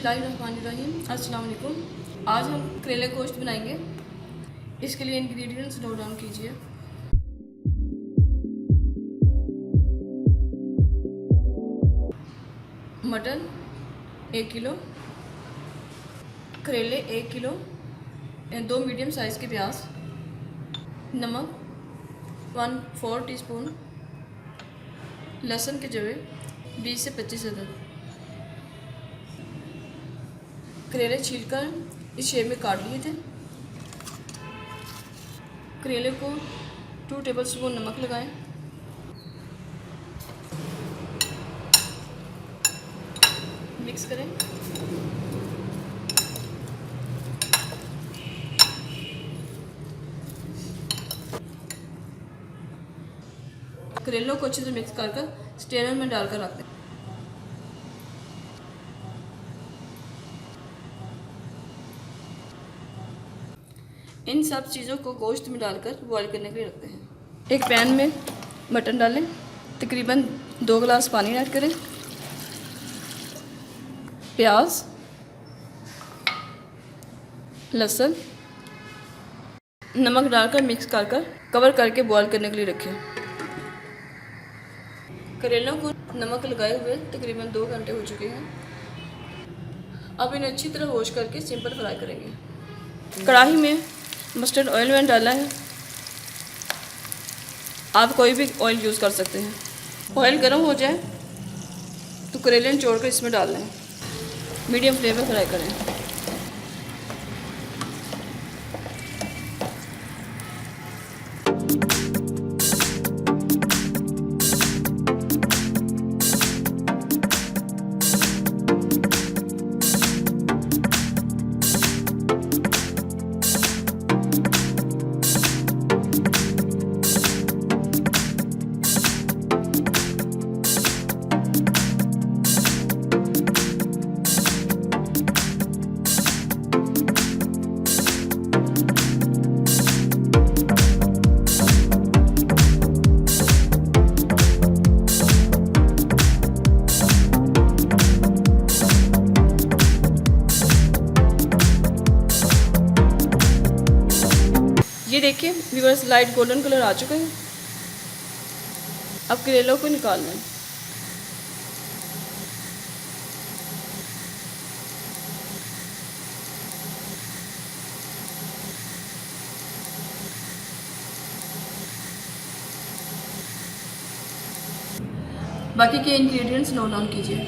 बिस्मिल्लाहिर्रहमानिर्रहीम। अस्सलाम वालेकुम। आज हम करेले गोश्त बनाएंगे। इसके लिए इंग्रेडिएंट्स नोट डाउन कीजिए। मटन 1 किलो, करेले 1 किलो, 2 मीडियम साइज़ के प्याज, नमक 1/4 टीस्पून, लहसुन के जवे 20 से 25 अदद। करेले छीलकर इस शेप में काट लिए थे। करेले को 2 टेबलस्पून नमक लगाएं। मिक्स करें। करेलों को अच्छे से मिक्स कर स्ट्रेनर में डालकर रख दें। इन सब चीज़ों को गोश्त में डालकर बॉईल करने के लिए रखते हैं। एक पैन में मटन डालें, तकरीबन 2 गिलास पानी ऐड करें। प्याज, लहसुन, नमक डालकर मिक्स कर कवर करके बॉईल करने के लिए रखें। करेलों को नमक लगाए हुए तकरीबन 2 घंटे हो चुके हैं। अब इन्हें अच्छी तरह वॉश करके सिंपल फ्राई करेंगे। कढ़ाई में मस्टर्ड ऑयल मैंने डाला है। आप कोई भी ऑयल यूज़ कर सकते हैं। ऑयल गर्म हो जाए तो करेले निचोड़ कर इसमें डाल लें। मीडियम फ्लेम पर फ्राई करें। ये देखिए व्यूअर्स, लाइट गोल्डन कलर आ चुका है। अब करेलों को निकाल लें। बाकी के इंग्रेडिएंट्स नोट डाउन कीजिए।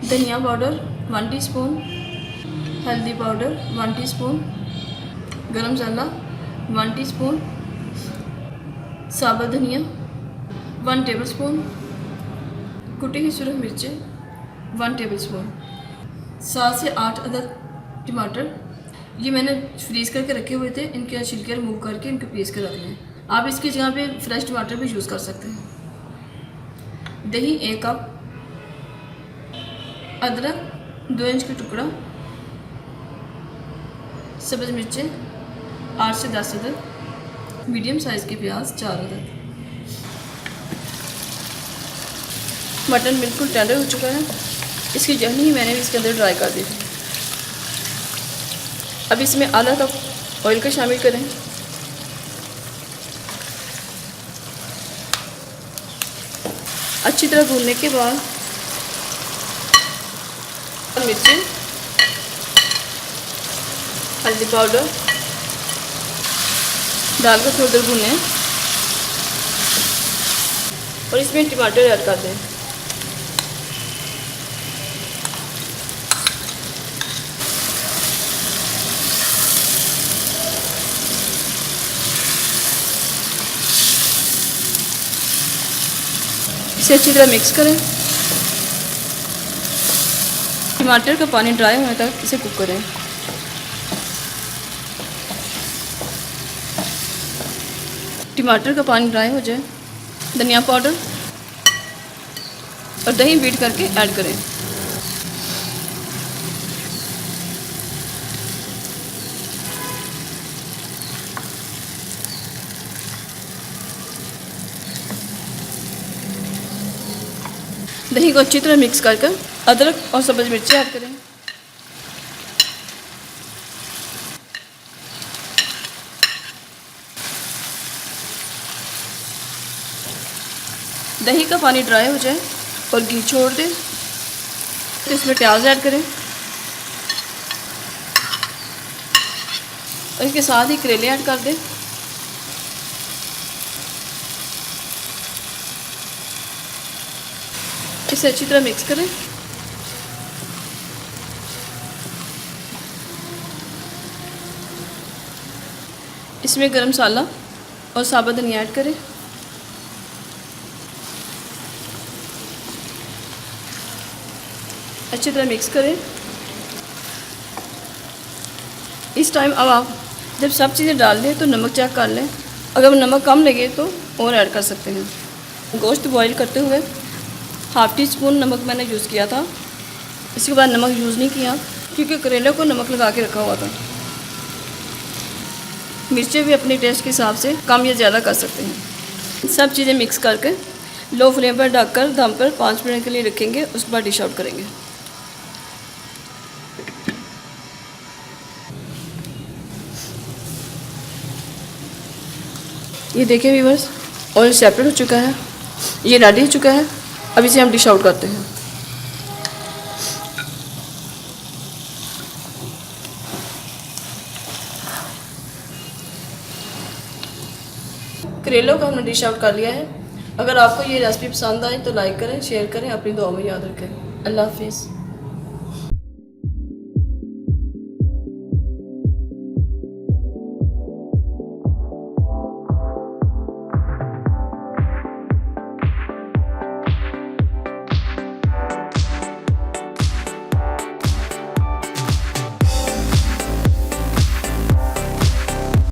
धनिया पाउडर 1 टीस्पून, हल्दी पाउडर 1 टीस्पून, गरम मसाला 1 टीस्पून, साबुत धनिया 1 टेबलस्पून, कुटी हुई सूरज मिर्चें 1 टेबलस्पून, 7 से 8 अदद टमाटर। ये मैंने फ्रीज़ करके रखे हुए थे। इनके छिलके रिमूव करके इनको पीस कर रख लें। आप इसकी जगह पे फ्रेश टमाटर भी यूज़ कर सकते हैं। दही 1 कप, अदरक 2 इंच का टुकड़ा, सब्ज़ मिर्चें 8 से 10 अदद, मीडियम साइज़ के प्याज 4 अदद। मटन बिल्कुल टेंडर हो चुका है। इसकी जहनी ही मैंने इसके अंदर ड्राई कर दी थी। अब इसमें आधा कप ऑयल का शामिल करें। अच्छी तरह भूनने के बाद मिर्ची, हल्दी पाउडर डालकर थोड़ी देर भूनें और इसमें टमाटर ऐड कर दें। इसे अच्छी तरह मिक्स करें। टमाटर का पानी ड्राई होने तक इसे कुक करें। टमाटर का पानी ड्राई हो जाए, धनिया पाउडर और दही बीट करके ऐड करें। दही को अच्छी तरह मिक्स कर अदरक और सब्ज़ मिर्ची ऐड करें। दही का पानी ड्राई हो जाए और घी छोड़ दें तो इसमें प्याज ऐड करें और इसके साथ ही करेले ऐड कर दें। इसे अच्छी तरह मिक्स करें। इसमें गरम मसाला और साबुत धनिया ऐड करें। अच्छी तरह मिक्स करें। इस टाइम अब आप जब सब चीज़ें डाल लें तो नमक चेक कर लें, अगर नमक कम लगे तो और ऐड कर सकते हैं। गोश्त बॉईल करते हुए हाफ़ टी स्पून नमक मैंने यूज़ किया था, इसके बाद नमक यूज़ नहीं किया क्योंकि करेले को नमक लगा के रखा हुआ था। मिर्चें भी अपने टेस्ट के हिसाब से कम या ज़्यादा कर सकते हैं। सब चीज़ें मिक्स करके लो फ्लेम पर ढककर दम पर 5 मिनट के लिए रखेंगे, उसके बाद डिश आउट करेंगे। ये देखिए व्यूअर्स, ऑयल सेपरेट हो चुका है, ये रेडी हो चुका है। अब इसे हम डिश आउट करते हैं। करेलों का हमने डिश आउट कर लिया है। अगर आपको ये रेसिपी पसंद आए तो लाइक करें, शेयर करें, अपनी दुआ में याद रखें। अल्लाह हाफिज़।